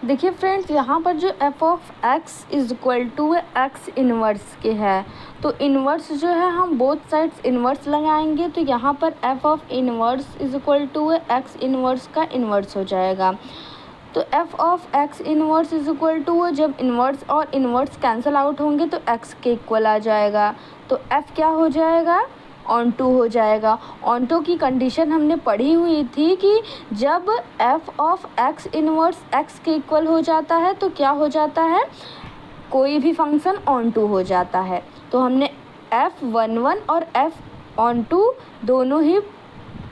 देखिए फ्रेंड्स, यहाँ पर जो F of X is equal to x inverse के है, तो इनवर्स जो है हम बोथ साइड्स इनवर्स लगाएंगे, तो यहाँ पर F of inverse is equal to x inverse का इनवर्स हो जाएगा। तो F of X inverse is equal to, जब इनवर्स और इनवर्स कैंसिल आउट होंगे तो एक्स के इक्वल आ जाएगा, तो एफ क्या हो जाएगा, ऑन टू हो जाएगा। ऑन टू की कंडीशन हमने पढ़ी हुई थी कि जब F of X inverse x के इक्वल हो जाता है तो क्या हो जाता है, कोई भी फंक्शन ऑन टू हो जाता है। तो हमने F11 और F ऑन टू दोनों ही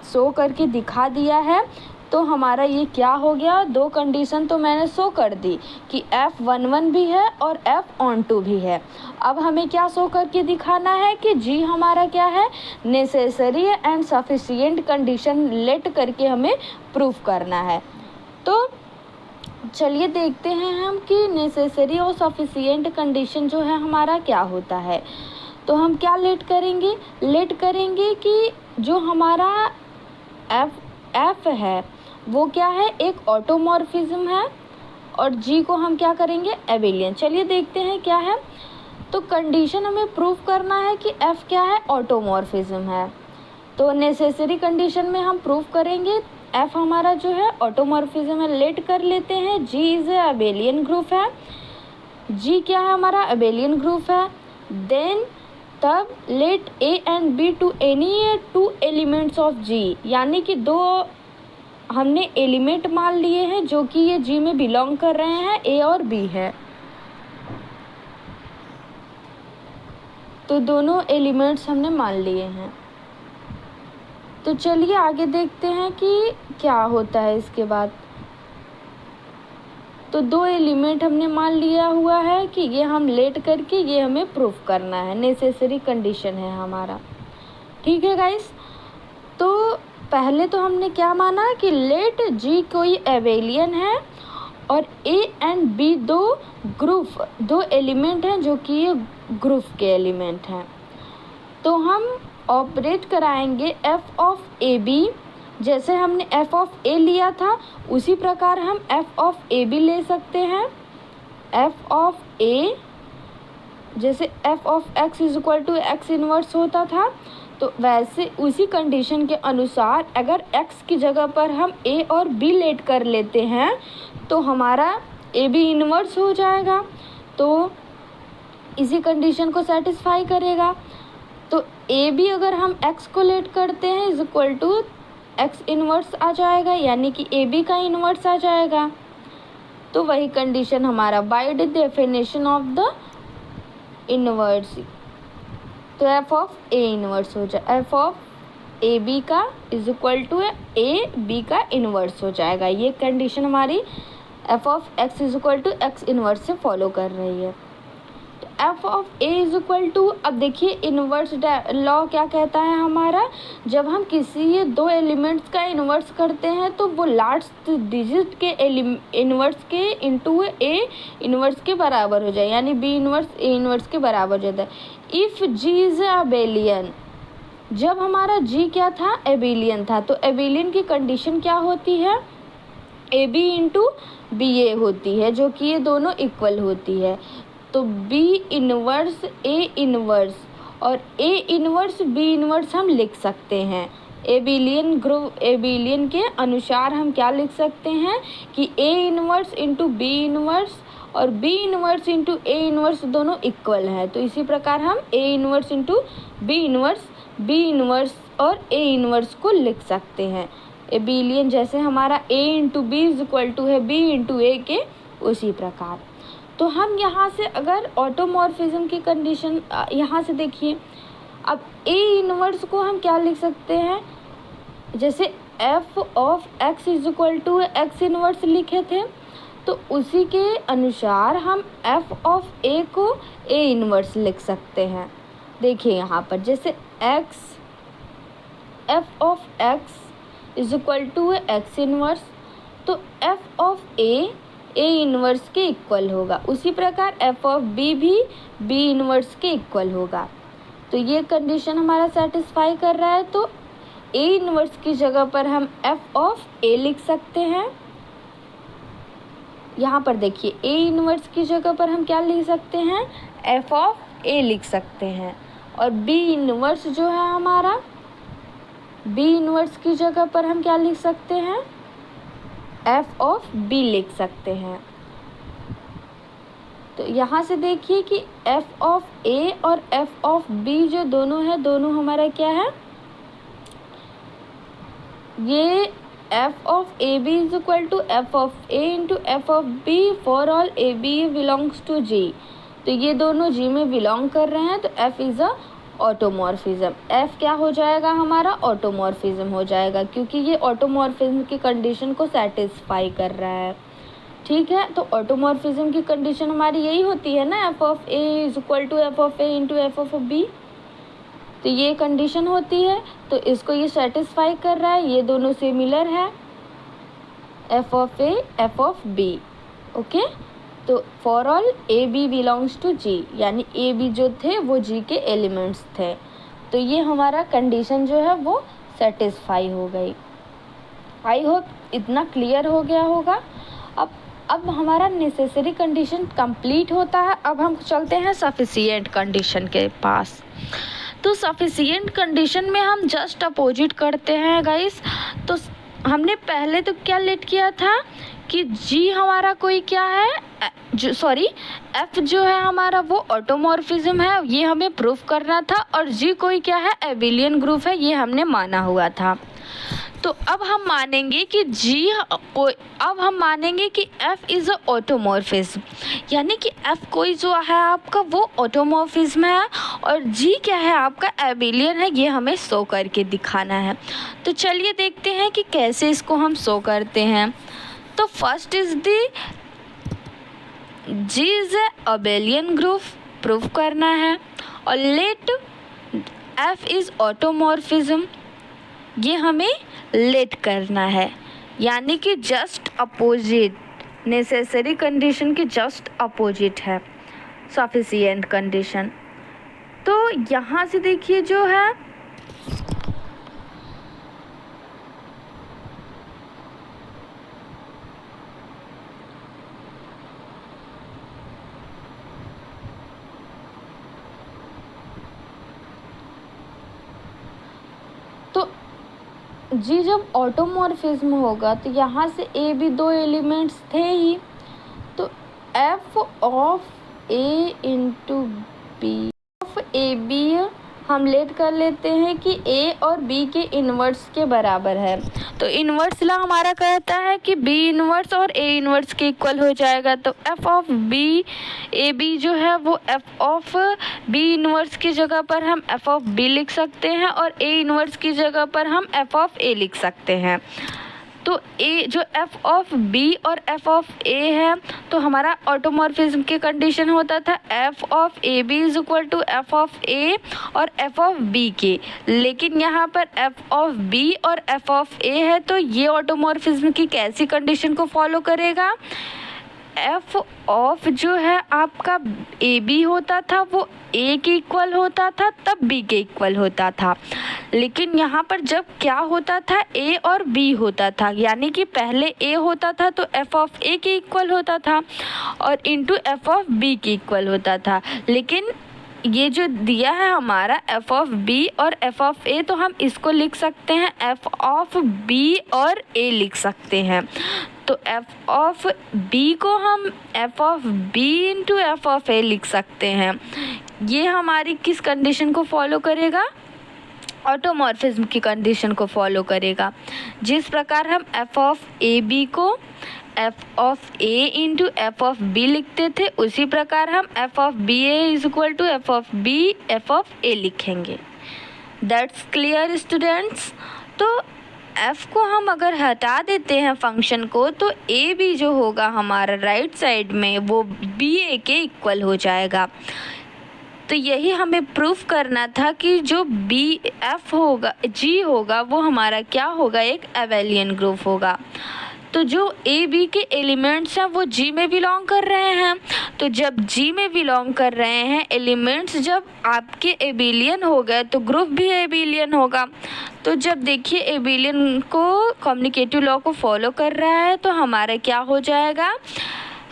शो करके दिखा दिया है। तो हमारा ये क्या हो गया, दो कंडीशन तो मैंने शो कर दी कि F11 भी है और F ऑन टू भी है। अब हमें क्या शो करके दिखाना है कि जी हमारा क्या है, necessary and sufficient condition let करके हमें प्रूफ करना है। तो चलिए देखते हैं हम कि नेसेसरी और सफिशिएंट कंडीशन जो है हमारा क्या होता है। तो हम क्या लेट करेंगे कि जो हमारा एफ है वो क्या है, एक ऑटोमॉर्फिज्म है, और जी को हम क्या करेंगे, एबिलियन। चलिए देखते हैं क्या है। तो कंडीशन हमें प्रूव करना है कि एफ क्या है, ऑटोमॉर्फिज्म है। तो नेसेसरी कंडीशन में हम प्रूव करेंगे एफ हमारा जो है ऑटोमॉर्फिज्म है। लेट कर लेते हैं, G is a abelian group है। जी क्या है हमारा, अबेलियन ग्रुप है। देन तब let a and b to any two elements of G, यानी कि दो हमने एलिमेंट मान लिए हैं जो कि ये जी में बिलोंग कर रहे हैं, ए और बी है। तो दोनों एलिमेंट्स हमने मान लिए हैं। तो चलिए आगे देखते हैं कि क्या होता है इसके बाद। तो दो एलिमेंट हमने मान लिया हुआ है कि ये हम लेट करके ये हमें प्रूफ करना है, नेसेसरी कंडीशन है हमारा। ठीक है गाइस, तो पहले तो हमने क्या माना कि लेट जी कोई एबेलियन है और ए एंड बी दो एलिमेंट हैं जो कि ये ग्रुप के एलिमेंट हैं। तो हम ऑपरेट कराएंगे एफ ऑफ ए बी, जैसे हमने एफ ऑफ ए लिया था उसी प्रकार हम एफ ऑफ ए बी ले सकते हैं। एफ ऑफ ए जैसे F of X is equal to x inverse होता था, तो वैसे उसी कंडीशन के अनुसार अगर x की जगह पर हम a और b लेट कर लेते हैं तो हमारा ए बी इनवर्स हो जाएगा, तो इसी कंडीशन को सेटिस्फाई करेगा। तो ए बी अगर हम x को लेट करते हैं is equal to x inverse आ जाएगा, यानी कि ए बी का इनवर्स आ जाएगा। तो वही कंडीशन हमारा by the definition of the inverse, तो एफ ऑफ ए इनवर्स हो जाए, एफ ऑफ ए बी का is equal to A B का इनवर्स हो जाएगा। ये कंडीशन हमारी F of X is equal to x inverse से फॉलो कर रही है। तो F of A is equal to, अब देखिए इनवर्स लॉ क्या कहता है हमारा, जब हम किसी दो एलिमेंट्स का इनवर्स करते हैं तो वो लास्ट डिजिट के इनवर्स के इंटू ए इनवर्स के बराबर हो जाए, यानी बी इनवर्स ए इनवर्स के बराबर हो जाता है। इफ़ जी इज एबेलियन, जब हमारा जी क्या था, एबेलियन था, तो एबेलियन की कंडीशन क्या होती है, ए बी इंटू बी ए होती है, जो कि ये दोनों इक्वल होती है। तो बी इनवर्स ए इनवर्स और ए इनवर्स बी इनवर्स हम लिख सकते हैं। एबेलियन ग्रुप एबेलियन के अनुसार हम क्या लिख सकते हैं कि a inverse into b inverse और b inverse into a inverse दोनों इक्वल है। तो इसी प्रकार हम a inverse into b inverse और ए इनवर्स को लिख सकते हैं। एबेलियन जैसे हमारा a into b is equal to है बी इंटू ए के, उसी प्रकार। तो हम यहाँ से अगर ऑटोमॉर्फिज्म की कंडीशन यहाँ से देखिए, अब ए इनवर्स को हम क्या लिख सकते हैं, जैसे F of X is equal to x inverse लिखे थे, तो उसी के अनुसार हम एफ ऑफ ए को ए इनवर्स लिख सकते हैं। देखिए यहाँ पर जैसे X F of X is equal to x inverse, तो एफ ऑफ ए इनवर्स के इक्वल होगा, उसी प्रकार एफ ऑफ बी भी बी इनवर्स के इक्वल होगा। तो ये कंडीशन हमारा सेटिस्फाई कर रहा है, तो ए इनवर्स की जगह पर हम एफ ऑफ ए लिख सकते हैं। यहाँ पर देखिए ए इनवर्स की जगह पर हम क्या लिख सकते हैं, एफ ऑफ ए लिख सकते हैं। और बी इनवर्स जो है हमारा, बी इनवर्स की जगह पर हम क्या लिख सकते हैं, एफ ऑफ बी लिख सकते हैं। तो यहाँ से देखिए कि एफ ऑफ ए और एफ ऑफ बी जो दोनों है, दोनों हमारा क्या है, ये f of A b is equal to F of A into F of b for all a b belongs to G. तो ये दोनों जी में बिलोंग कर रहे हैं, तो F is a automorphism. F क्या हो जाएगा हमारा, ऑटोमॉर्फिज्म हो जाएगा, क्योंकि ये ऑटोमॉर्फिज्म की कंडीशन को सेटिस्फाई कर रहा है। ठीक है, तो ऑटोमॉर्फिज्म की कंडीशन हमारी यही होती है ना, F of A is equal to F of A into F of B. तो ये कंडीशन होती है, तो इसको ये सेटिस्फाई कर रहा है, ये दोनों सिमिलर है, f of a f of b. Okay, तो for all a b belongs to G, यानी ए बी जो थे वो जी के एलिमेंट्स थे। तो ये हमारा कंडीशन जो है वो सेटिस्फाई हो गई। आई होप इतना क्लियर हो गया होगा। अब हमारा नेसेसरी कंडीशन कंप्लीट होता है। अब हम चलते हैं सफिशिएंट कंडीशन के पास। तो सफिशिएंट कंडीशन में हम जस्ट अपोजिट करते हैं गाइस। तो हमने पहले तो क्या लेट किया था कि जी हमारा कोई क्या है, एफ जो है हमारा वो ऑटोमॉर्फिज्म है, ये हमें प्रूफ करना था। और जी कोई क्या है, एबिलियन ग्रुप है, ये हमने माना हुआ था। तो अब हम मानेंगे कि एफ इज़ अ ऑटोमॉर्फिज्म, यानी कि एफ कोई जो है आपका वो ऑटोमॉर्फिज्म है और जी क्या है आपका एबिलियन है, ये हमें शो करके दिखाना है। तो चलिए देखते हैं कि कैसे इसको हम शो करते हैं। तो first is the G is a abelian group proof करना है, और लेट एफ इज ऑटोमॉर्फिज्म, ये हमें लेट करना है, यानी कि जस्ट अपोजिट, नेसेसरी कंडीशन के जस्ट अपोजिट है सफिशिएंट कंडीशन। तो यहाँ से देखिए जो है जी जब ऑटोमॉर्फिज्म होगा तो यहाँ से ए बी दो एलिमेंट्स थे ही, तो F of A into B of A B हम लेट कर लेते हैं कि ए और बी के इन्वर्स के बराबर है। तो इन्वर्स ला हमारा कहता है कि बी इन्वर्स और ए इन्वर्स के इक्वल हो जाएगा। तो F of B A B जो है वो एफ ऑफ बी इन्वर्स की जगह पर हम एफ ऑफ बी लिख सकते हैं, और ए इन्वर्स की जगह पर हम एफ ऑफ ए लिख सकते हैं। तो ए जो एफ ऑफ बी और एफ ऑफ ए है, तो हमारा ऑटोमॉर्फिज्म की कंडीशन होता था f of A b is equal to F of a और एफ ऑफ बी के, लेकिन यहाँ पर एफ ऑफ बी और एफ ऑफ ए है, तो ये ऑटोमॉर्फिज्म की कैसी कंडीशन को फॉलो करेगा, एफ ऑफ जो है आपका ए बी होता था वो ए के इक्वल होता था, तब बी के इक्वल होता था। लेकिन यहाँ पर जब क्या होता था, ए और बी होता था, यानी कि पहले ए होता था तो एफ ऑफ ए के इक्वल होता था और इनटू एफ ऑफ बी के इक्वल होता था। लेकिन ये जो दिया है हमारा एफ ऑफ बी और एफ ऑफ ए, तो हम इसको लिख सकते हैं एफ ऑफ बी और ए लिख सकते हैं। तो एफ ऑफ बी को हम f of b into F of a लिख सकते हैं। ये हमारी किस कंडीशन को फॉलो करेगा, ऑटोमॉर्फिज्म की कंडीशन को फॉलो करेगा। जिस प्रकार हम एफ ऑफ ए बी को f of A into F of b लिखते थे, उसी प्रकार हम f of B a is equal to F of b f of a लिखेंगे। That's clear students. तो f को हम अगर हटा देते हैं फंक्शन को, तो ए बी जो होगा हमारा राइट साइड में वो बी ए के इक्वल हो जाएगा। तो यही हमें प्रूफ करना था कि जो बी एफ होगा जी होगा वो हमारा क्या होगा, एक एबेलियन ग्रुप होगा। तो जो ए बी के एलिमेंट्स हैं वो जी में बिलोंग कर रहे हैं। तो जब जी में बिलोंग कर रहे हैं एलिमेंट्स, जब आपके एबिलियन हो गए तो ग्रुप भी एबिलियन होगा। तो जब देखिए एबिलियन को कम्युनिकेटिव लॉ को फॉलो कर रहा है, तो हमारा क्या हो जाएगा,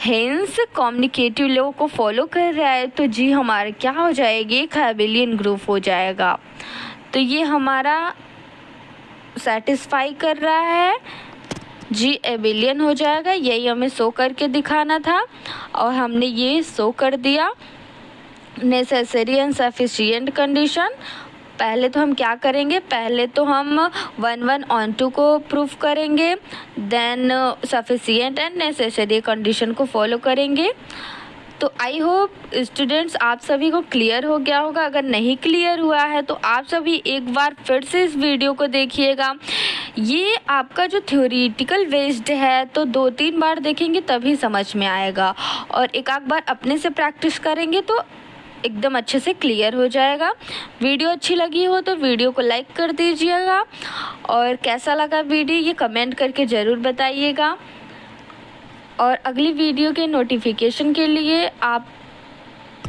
हेंस कम्युनिकेटिव लॉ को फॉलो कर रहा है, तो जी हमारा क्या हो जाएगी, एक एबेलियन ग्रुप हो जाएगा। तो ये हमारा सेटिस्फाई कर रहा है, जी एबेलियन हो जाएगा। यही हमें शो करके दिखाना था और हमने ये शो कर दिया। नेसेसरी एंड सफिशिएंट कंडीशन, पहले तो हम क्या करेंगे, पहले तो हम 1 on 2 को प्रूफ करेंगे, than sufficient and necessary condition को फॉलो करेंगे। तो आई होप स्टूडेंट्स आप सभी को क्लियर हो गया होगा। अगर नहीं क्लियर हुआ है तो आप सभी एक बार फिर से इस वीडियो को देखिएगा। ये आपका जो थ्योरेटिकल बेस्ड है, तो 2-3 बार देखेंगे तभी समझ में आएगा, और एक आध बार अपने से प्रैक्टिस करेंगे तो एकदम अच्छे से क्लियर हो जाएगा। वीडियो अच्छी लगी हो तो वीडियो को लाइक कर दीजिएगा, और कैसा लगा वीडियो ये कमेंट करके ज़रूर बताइएगा। और अगली वीडियो के नोटिफिकेशन के लिए आप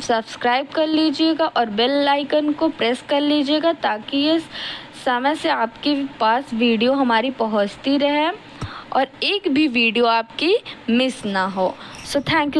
सब्सक्राइब कर लीजिएगा और बेल आइकन को प्रेस कर लीजिएगा, ताकि ये समय से आपके पास वीडियो हमारी पहुंचती रहे और एक भी वीडियो आपकी मिस ना हो। So thank you.